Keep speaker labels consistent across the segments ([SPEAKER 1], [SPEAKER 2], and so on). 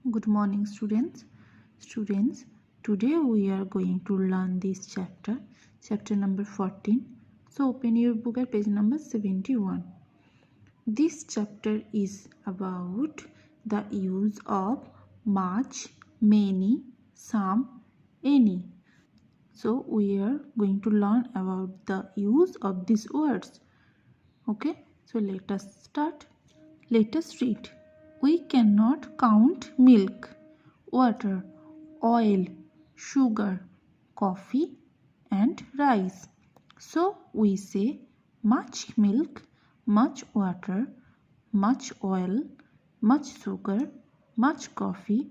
[SPEAKER 1] Good morning, students. Today we are going to learn this chapter number 14. So open your book at page number 71. This chapter is about the use of much, many, some, any. So we are going to learn about the use of these words. Okay, so let us start. Let us read. We cannot count milk, water, oil, sugar, coffee and rice. So we say much milk, much water, much oil, much sugar, much coffee,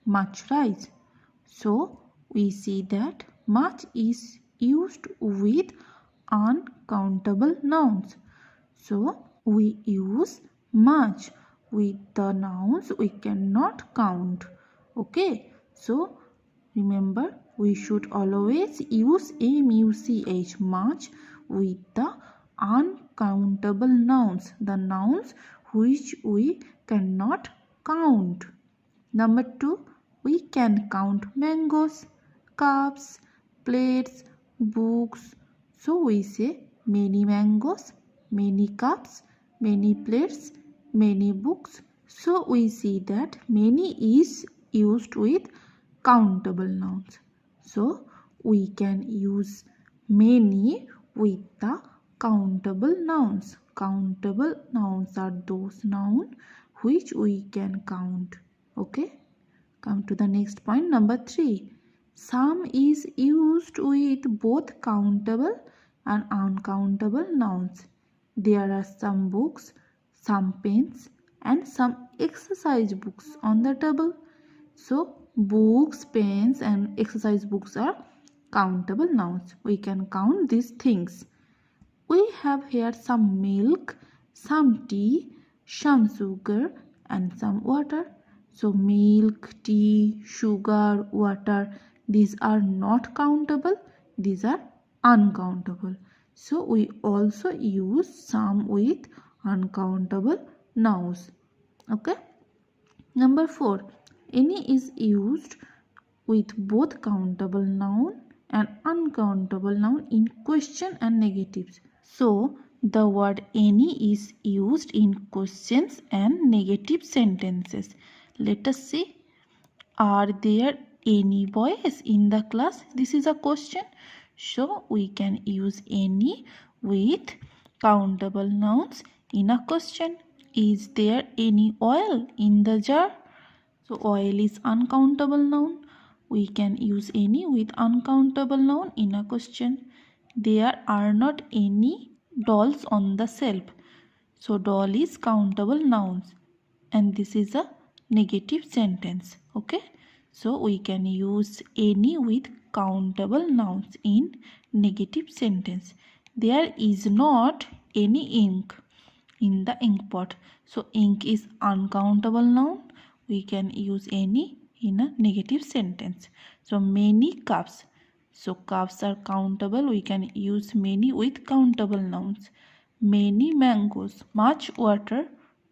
[SPEAKER 1] much rice. So we see that much is used with uncountable nouns. So we use much with the nouns we cannot count. Okay, so remember we should always use much with the uncountable nouns, the nouns which we cannot count. Number 2, we can count mangoes, cups, plates, books. So we say many mangoes, many cups, many plates, many books. So we see that many is used with countable nouns. So we can use many with the countable nouns. Countable nouns are those nouns which we can count. Okay, come to the next point, number 3. Some is used with both countable and uncountable nouns. There are some books, some pens and some exercise books on the table. So books, pens and exercise books are countable nouns. We can count these things. We have here some milk, some tea, some sugar and some water. So milk, tea, sugar, water, these are not countable, these are uncountable. So we also use some with uncountable nouns. Okay. Number 4, any is used with both countable noun and uncountable noun in question and negatives. So the word any is used in questions and negative sentences. Let us see. Are there any boys in the class? This is a question. So we can use any with countable nouns in a question. Is there any oil in the jar? So oil is uncountable noun. We can use any with uncountable noun in a question. There are not any dolls on the shelf. So doll is countable nouns and this is a negative sentence. Okay, so we can use any with countable nouns in negative sentence. There is not any ink in the ink pot. So ink is uncountable noun. We can use any in a negative sentence. So many cups. So cups are countable. We can use many with countable nouns. Many mangoes. Much water.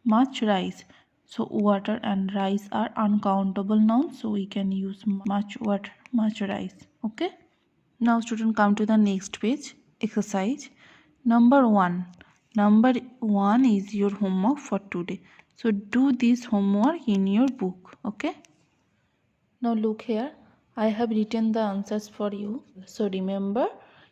[SPEAKER 1] Much rice. So water and rice are uncountable nouns. So we can use much water, much rice. Okay. Now student, come to the next page. Exercise number 1. Number 1 is your homework for today. So do this homework in your book. Okay. Now look here. I have written the answers for you. So remember,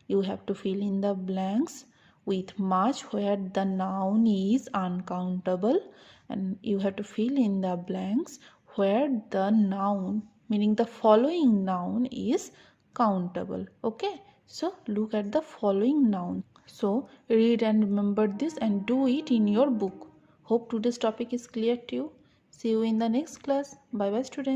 [SPEAKER 1] you have to fill in the blanks with much where the noun is uncountable, and you have to fill in the blanks where the noun, meaning the following noun, is countable. Okay. So look at the following noun. So read and remember this and do it in your book. Hope today's topic is clear to you. See you in the next class. Bye bye students.